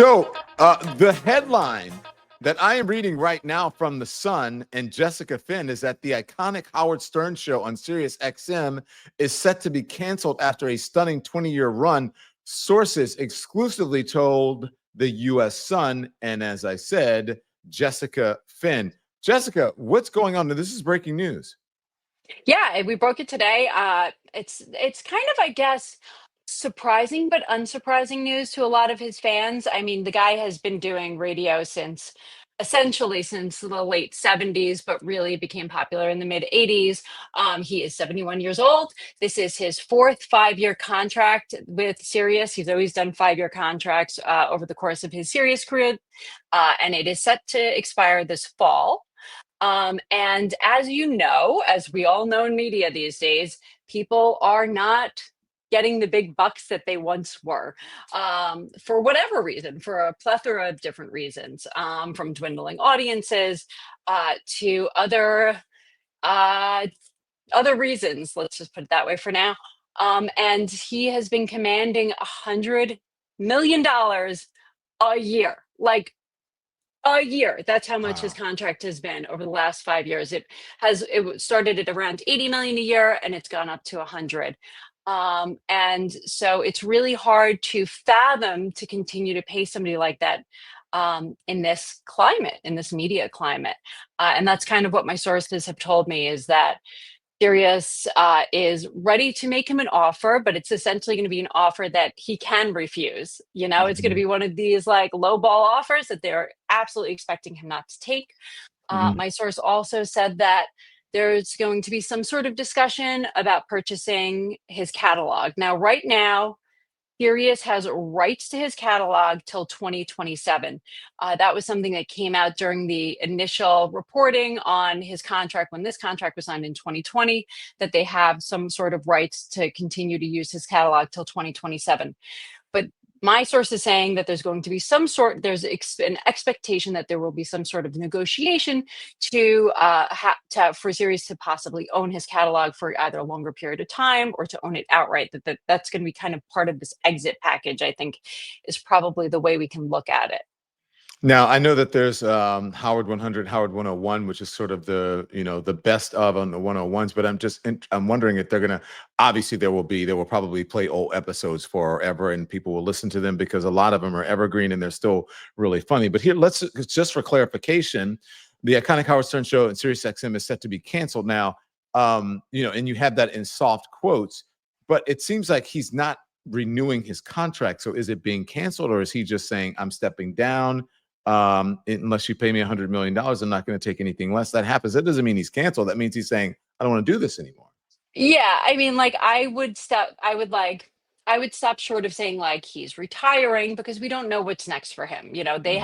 So, the headline that I am reading right now from The Sun and Jessica Finn is that the iconic Howard Stern show on SiriusXM is set to be canceled after a stunning 20-year run. Sources exclusively told the U.S. Sun, and as I said, Jessica Finn. Jessica, what's going on? This is breaking news. Yeah, we broke it today. It's kind of, I guess, surprising but unsurprising news to a lot of his fans. I mean, the guy has been doing radio since essentially since the late 70s, but really became popular in the mid 80s. He is 71 years old. This is his fourth 5-year contract with Sirius. He's always done 5-year contracts over the course of his Sirius career, and it is set to expire this fall. And as you know, as we all know in media these days, people are not getting the big bucks that they once were, for whatever reason, for a plethora of different reasons, from dwindling audiences to uh, other reasons. Let's just put it that way for now. And he has been commanding $100 million a year, like a year. That's how much his Wow. contract has been over the last 5 years. It started at around 80 million a year, and it's gone up to 100. And so it's really hard to fathom to continue to pay somebody like that, in this climate, in this media climate. And that's kind of what my sources have told me, is that Sirius is ready to make him an offer, but it's essentially going to be an offer that he can refuse. It's going to Mhm. be one of these like low ball offers that they're absolutely expecting him not to take. Mhm. My source also said that there's going to be some sort of discussion about purchasing his catalog. Now, right now, Sirius has rights to his catalog till 2027. That was something that came out during the initial reporting on his contract when this contract was signed in 2020, that they have some sort of rights to continue to use his catalog till 2027. But my source is saying that there's an expectation that there will be some sort of negotiation for Sirius to possibly own his catalog for either a longer period of time or to own it outright. That's going to be kind of part of this exit package, I think, is probably the way we can look at it. Now, I know that there's Howard 100, Howard 101, which is sort of the best of on the 101s, but I'm wondering if they're going to, obviously they will probably play old episodes forever and people will listen to them because a lot of them are evergreen and they're still really funny. But here, just for clarification, the iconic Howard Stern show and SiriusXM is set to be canceled now. And you have that in soft quotes, but it seems like he's not renewing his contract. So is it being canceled, or is he just saying, I'm stepping down? Unless you pay me $100 million, I'm not going to take anything less. That happens. That doesn't mean he's canceled. That means he's saying, I don't want to do this anymore. Yeah, I mean, like I would stop short of saying like he's retiring, because we don't know what's next for him. Mhm. They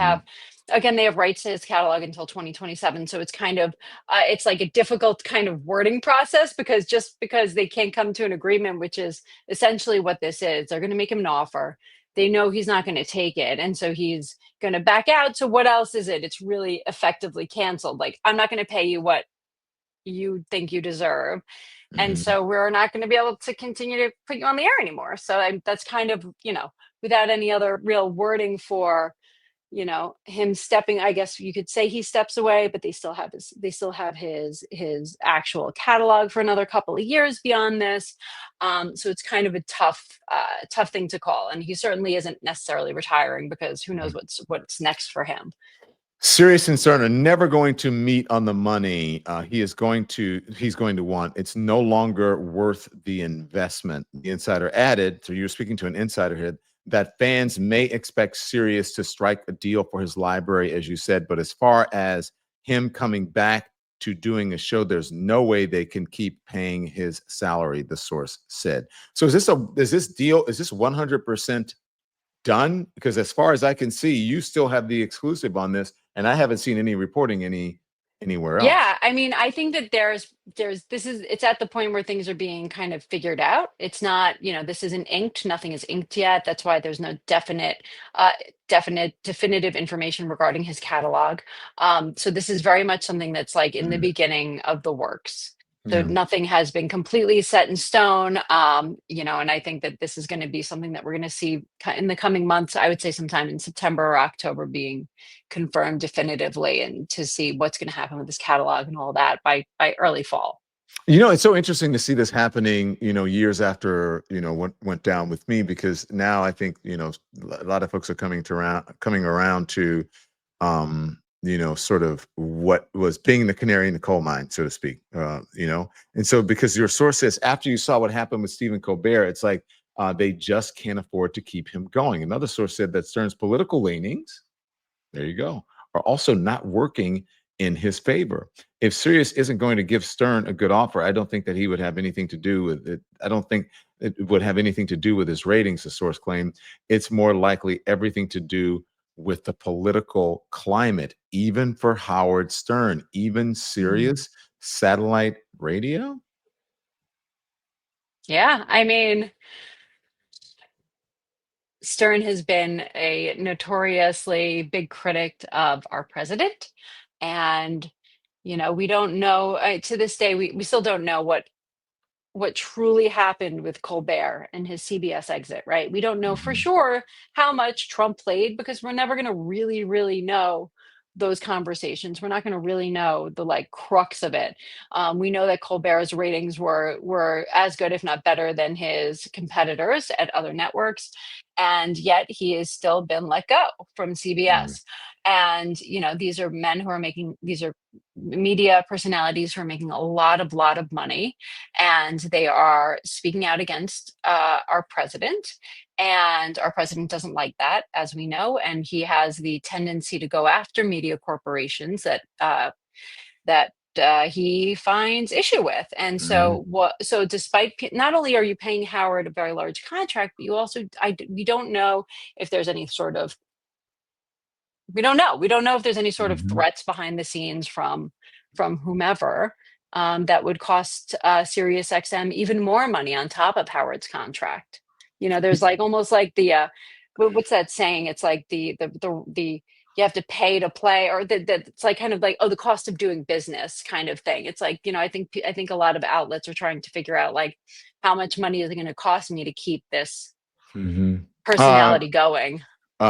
have rights to his catalog until 2027. So it's kind of it's like a difficult kind of wording process, because just because they can't come to an agreement, which is essentially what this is, they're going to make him an offer. They know he's not going to take it, and so he's going to back out. So what else is it? It's really effectively canceled. Like, I'm not going to pay you what you think you deserve, and Mhm. so we're not going to be able to continue to put you on the air anymore. So that's kind of, without any other real wording for, him stepping. I guess you could say he steps away, but they still have his actual catalog for another couple of years beyond this. So it's kind of a tough thing to call, and he certainly isn't necessarily retiring, because who knows what's next for him. Sirius and CERN are never going to meet on the money. He's going to want. It's no longer worth the investment. The insider added, so you're speaking to an insider here, that fans may expect Sirius to strike a deal for his library, as you said. But as far as him coming back to doing a show, there's no way they can keep paying his salary, the source said. So is this deal, is this 100% done? Because as far as I can see, you still have the exclusive on this, and I haven't seen any reporting anywhere else. Yeah, I mean, I think that it's at the point where things are being kind of figured out. It's not, this isn't inked, nothing is inked yet. That's why there's no definitive information regarding his catalog. So this is very much something that's like in the Mhm. beginning of the works. So Yeah. nothing has been completely set in stone, and I think that this is going to be something that we're going to see in the coming months. I would say sometime in September or October being confirmed definitively, and to see what's going to happen with this catalog and all that by early fall. It's so interesting to see this happening, years after, what went down with me, because now I think, a lot of folks are coming around to, sort of what was being the canary in the coal mine, so to speak, and so because your source says after you saw what happened with Stephen Colbert, it's like they just can't afford to keep him going. Another source said that Stern's political leanings, there you go, are also not working in his favor. If Sirius isn't going to give Stern a good offer, I don't think that he would have anything to do with it. I don't think it would have anything to do with his ratings, the source claimed. It's more likely everything to do with the political climate, even for Howard Stern, even Mhm. Sirius satellite radio. Yeah, I mean, Stern has been a notoriously big critic of our president. And, we don't know, to this day, we still don't know what truly happened with Colbert and his CBS exit, right? We don't know for Mhm. sure how much Trump played, because we're never going to really, really know those conversations. We're not going to really know the like crux of it. We know that Colbert's ratings were as good, if not better, than his competitors at other networks, and yet he has still been let go from Mhm. CBS. And these are men who are making these are media personalities who are making a lot of money, and they are speaking out against our president. And our president doesn't like that, as we know, and he has the tendency to go after media corporations that he finds issue with. And Mhm. so despite not only are you paying Howard a very large contract, but you also we don't know if there's any sort of we don't know. We don't know if there's any sort of Mhm. threats behind the scenes from whomever, that would cost SiriusXM even more money on top of Howard's contract. There's like almost like the what's that saying? It's like the you have to pay to play, or it's like kind of like, oh, the cost of doing business kind of thing. It's like, I think a lot of outlets are trying to figure out, like, how much money is it going to cost me to keep this Mhm. Uh, personality going.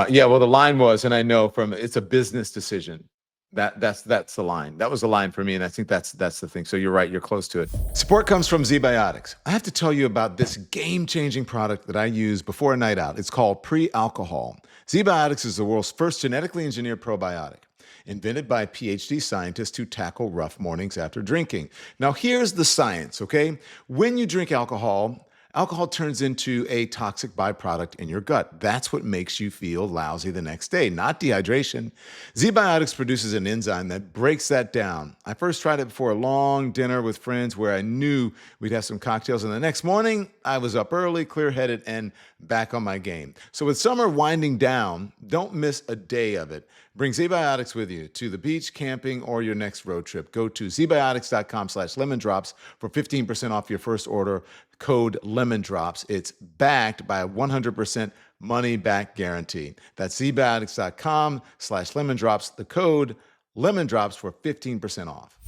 yeah, well, the line was, and I know from it's a business decision. That's the line. That was the line for me, and I think that's the thing. So you're right. You're close to it. Support comes from Zbiotics. I have to tell you about this game-changing product that I use before a night out. It's called Pre-Alcohol. Zbiotics is the world's first genetically engineered probiotic, invented by PhD scientists who tackle rough mornings after drinking. Now, here's the science, okay? When you drink alcohol, alcohol turns into a toxic byproduct in your gut. That's what makes you feel lousy the next day, not dehydration. Zbiotics produces an enzyme that breaks that down. I first tried it before a long dinner with friends where I knew we'd have some cocktails, and the next morning I was up early, clear headed, and back on my game. So, with summer winding down, don't miss a day of it. Bring Zbiotics with you to the beach, camping, or your next road trip. Go to zbiotics.com/lemondrops for 15% off your first order. Code lemondrops. It's backed by a 100% money back guarantee. That's zbiotics.com/lemondrops. The code lemondrops for 15% off.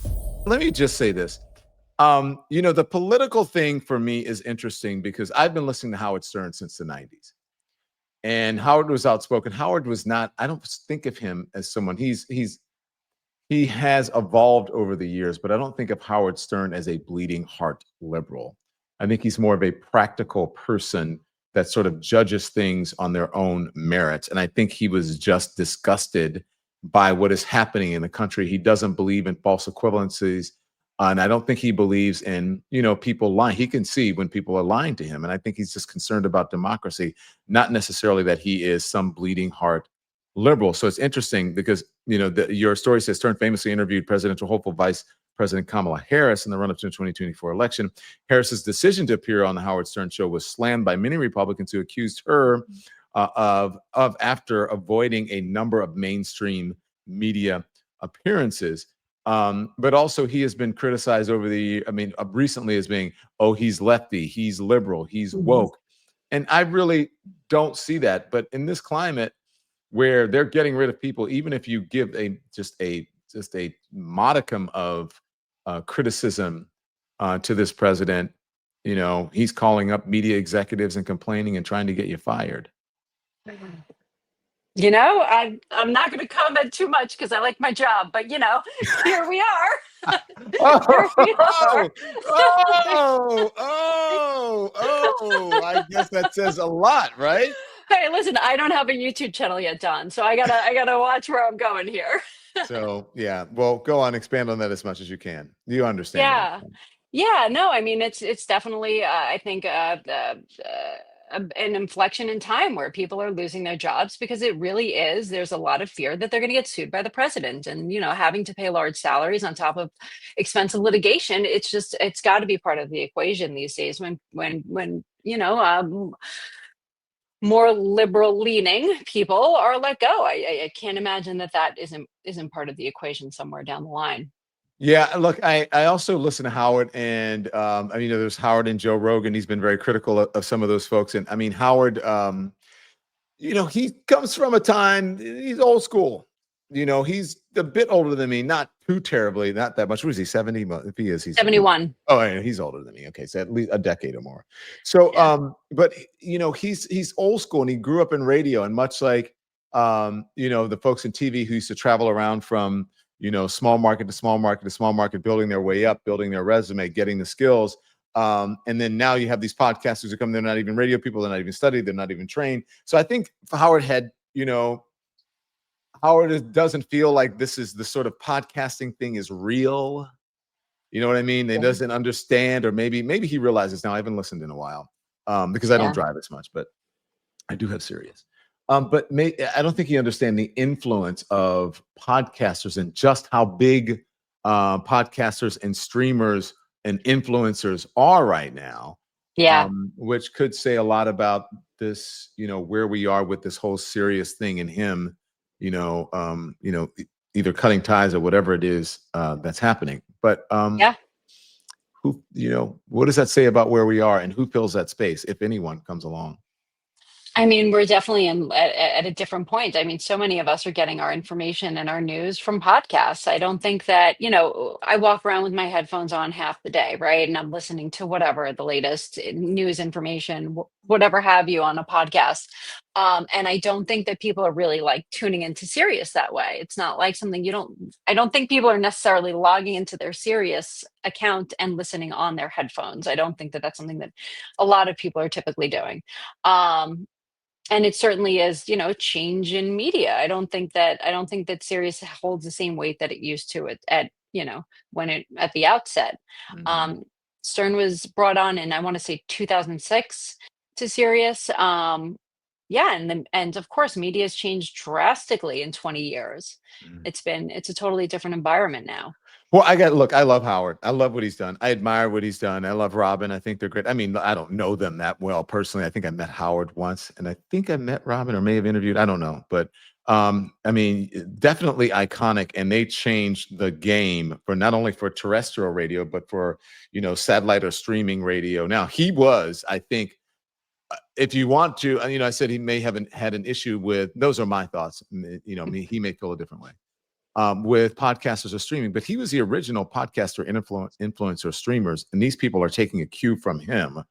Let me just say this. The political thing for me is interesting because I've been listening to Howard Stern since the 90s. And Howard was outspoken. Howard was not, I don't think of him as someone, he has evolved over the years, but I don't think of Howard Stern as a bleeding heart liberal. I think he's more of a practical person that sort of judges things on their own merits. And I think he was just disgusted by what is happening in the country. He doesn't believe in false equivalencies. And I don't think he believes in, people lying. He can see when people are lying to him. And I think he's just concerned about democracy, not necessarily that he is some bleeding heart liberal. So it's interesting because your story says Stern famously interviewed presidential hopeful Vice President Kamala Harris in the run-up to the 2024 election. Harris's decision to appear on the Howard Stern show was slammed by many Republicans who accused her of after avoiding a number of mainstream media appearances. But also he has been criticized recently as being, oh, he's lefty, he's liberal, he's Mhm. woke. And I really don't see that. But in this climate, where they're getting rid of people, even if you give a modicum of criticism to this president, he's calling up media executives and complaining and trying to get you fired. I'm not going to comment too much because I like my job, but here we are. Here we are. Oh, oh, I guess that says a lot, right? Hey, listen, I don't have a YouTube channel yet, Don, so I gotta watch where I'm going here. So, yeah, well, go on, expand on that as much as you can. You understand what I'm Yeah. saying. Yeah, no, I mean it's definitely I think an inflection in time where people are losing their jobs because it really is. There's a lot of fear that they're going to get sued by the president, and having to pay large salaries on top of expensive litigation. It's got to be part of the equation these days when more liberal leaning people are let go. I can't imagine that isn't part of the equation somewhere down the line. Yeah, look, I also listen to Howard, and I mean, there's Howard and Joe Rogan. He's been very critical of some of those folks, and I mean, Howard, he comes from a time, he's old school. He's a bit older than me, not too terribly, not that much. What is he, 70? Well, if he is, he's 71. oh, yeah, he's older than me. Okay, so at least a decade or more. So, Yeah. but he's old school, and he grew up in radio, and much like the folks in TV who used to travel around from small market to small market to small market, building their way up, building their resume, getting the skills. And then now you have these podcasters who come, they're not even radio people, they're not even studied, they're not even trained. So I think Howard doesn't feel like this is the sort of podcasting thing is real. You know what I mean? He Yeah. doesn't understand, or maybe he realizes now. I haven't listened in a while because I don't drive as much, but I do have Sirius. But I don't think he understands the influence of podcasters and just how big podcasters and streamers and influencers are right now, Yeah. which could say a lot about this, where we are with this whole serious thing and him, either cutting ties or whatever it is that's happening. But Yeah. who, what does that say about where we are and who fills that space, if anyone comes along? I mean, we're definitely at a different point. I mean, so many of us are getting our information and our news from podcasts. I don't think that, I walk around with my headphones on half the day, right? And I'm listening to whatever the latest news information, whatever have you on a podcast. And I don't think that people are really like tuning into Sirius that way. It's not like something I don't think people are necessarily logging into their Sirius account and listening on their headphones. I don't think that that's something that a lot of people are typically doing. And it certainly is, change in media. I don't think that Sirius holds the same weight that it used to at when it at the outset. Mhm. Um, Stern was brought on in, I want to say, 2006 to Sirius. Yeah, and of course media has changed drastically in 20 years. Mhm. It's a totally different environment now. Well, I love Howard. I love what he's done. I admire what he's done. I love Robin. I think they're great. I mean, I don't know them that well personally. I think I met Howard once, and I think I met Robin or may have interviewed. I don't know. But I mean, definitely iconic, and they changed the game for not only for terrestrial radio, but for satellite or streaming radio. Now, he was, I think, if you want to, I said he may have had an issue with, those are my thoughts. He may feel a different way with podcasters or streaming, but he was the original podcaster, influencer, streamers, and these people are taking a cue from him.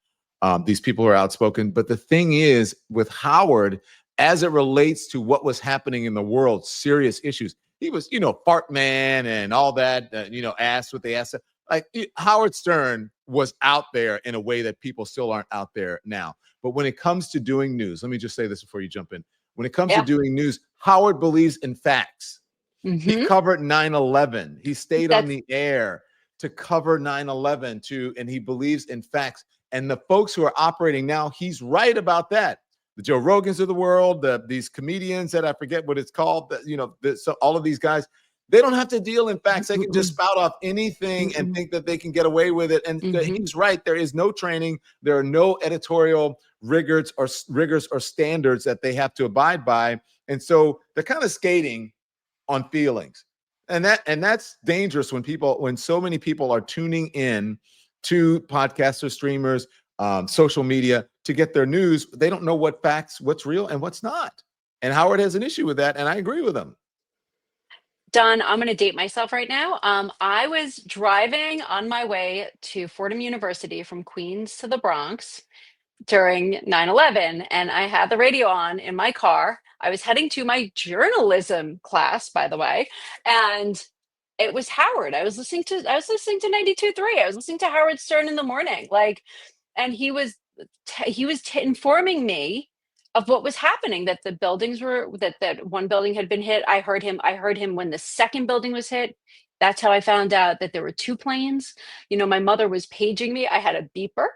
These people are outspoken, but the thing is, with Howard, as it relates to what was happening in the world, serious issues, he was, fart man and all that, asked what they asked. Like Howard Stern was out there in a way that people still aren't out there now. But when it comes to doing news, let me just say this before you jump in. When it comes to Yeah. doing news, Howard believes in facts. He Hmm. covered 9/11. He stayed on That's the air to cover 9/11 and he believes in facts. And the folks who are operating now, he's right about that. The Joe Rogans of the world, these comedians that I forget what it's called, so all of these guys, they don't have to deal in facts. They can just spout off anything and think that they can get away with it. And he's right. There is no training. There are no editorial rigors or standards that they have to abide by. And so they're kind of skating on feelings, and that's dangerous when so many people are tuning in to podcasters, streamers, social media to get their news. They don't know what's real and what's not. And Howard has an issue with that, and I agree with him. Don, I'm going to date myself right now. I was driving on my way to Fordham University from Queens to the Bronx during 9/11, and I had the radio on in my car. I was heading to my journalism class, by the way, and it was Howard. I was listening to 92.3. I was listening to Howard Stern in the morning. Like, and he was informing me of what was happening, that the buildings were that one building had been hit. I heard him when the second building was hit. That's how I found out that there were two planes. My mother was paging me. I had a beeper.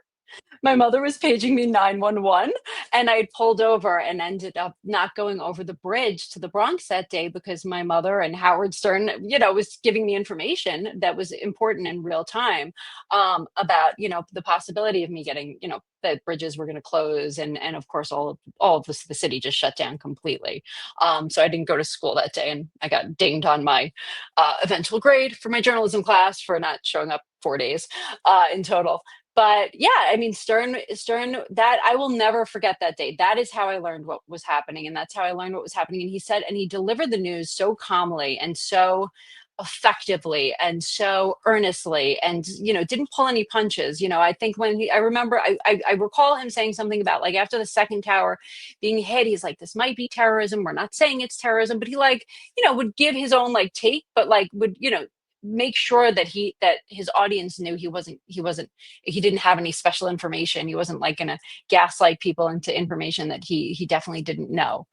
My mother was paging me 911, and I pulled over and ended up not going over the bridge to the Bronx that day because my mother and Howard Stern, was giving me information that was important in real time, about, the possibility of me getting, that bridges were going to close, and of course all of this, the city just shut down completely. So I didn't go to school that day, and I got dinged on my eventual grade for my journalism class for not showing up 4 days in total. But yeah, I mean, Stern, that I will never forget that day. That is how I learned what was happening, and that's how I learned what was happening. And he delivered the news so calmly and so effectively and so earnestly, and didn't pull any punches. I think I remember, I recall him saying something about, like, after the second tower being hit, he's like, this might be terrorism, we're not saying it's terrorism, but he, like, would give his own, like, take, but, like, would, make sure that his audience knew he didn't have any special information. He wasn't, like, gonna gaslight people into information that he definitely didn't know.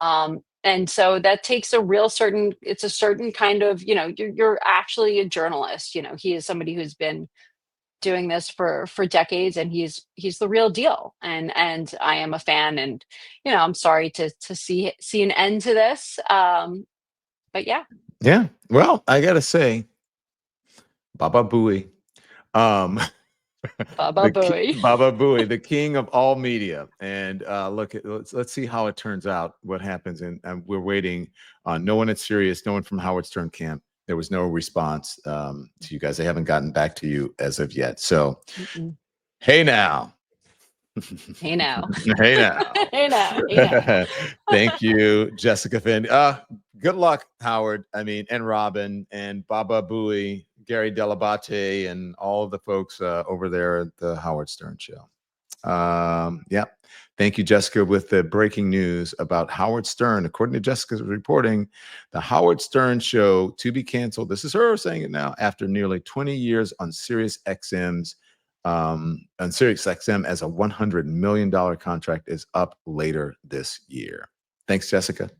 And so that takes it's a certain kind of, you're actually a journalist. He is somebody who's been doing this for decades, and he's the real deal. And I am a fan, and I'm sorry to see an end to this. But yeah. Yeah. Well, I gotta say, Baba Booey. Um, Baba Booey. Baba Booey, the king of all media. And let's see how it turns out, what happens. And we're waiting on no one at Sirius, no one from Howard Stern camp. There was no response to you guys. They haven't gotten back to you as of yet. So, Mm-mm. hey now. Hey now. Hey now. Hey now. Hey now. Thank you, Jessica Finn. Good luck, Howard. I mean, and Robin and Baba Booey, Gary Delabate, and all of the folks over there at the Howard Stern Show. Yeah. Thank you, Jessica, with the breaking news about Howard Stern. According to Jessica's reporting, the Howard Stern Show to be canceled. This is her saying it now, after nearly 20 years on SiriusXM's on SiriusXM, as a $100 million contract is up later this year. Thanks, Jessica.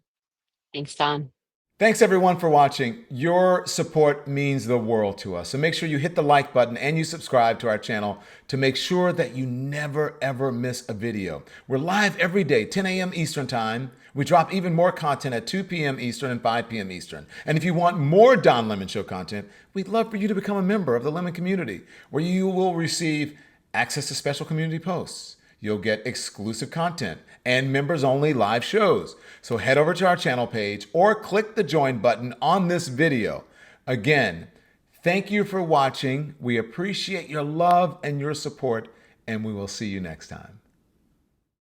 Thanks, Don. Thanks everyone for watching. Your support means the world to us. So make sure you hit the like button and you subscribe to our channel to make sure that you never ever miss a video. We're live every day, 10 a.m. Eastern time. We drop even more content at 2 p.m. Eastern and 5 p.m. Eastern. And if you want more Don Lemon Show content, we'd love for you to become a member of the Lemon community, where you will receive access to special community posts. You'll get exclusive content and members-only live shows. So head over to our channel page or click the join button on this video. Again, thank you for watching. We appreciate your love and your support, and we will see you next time.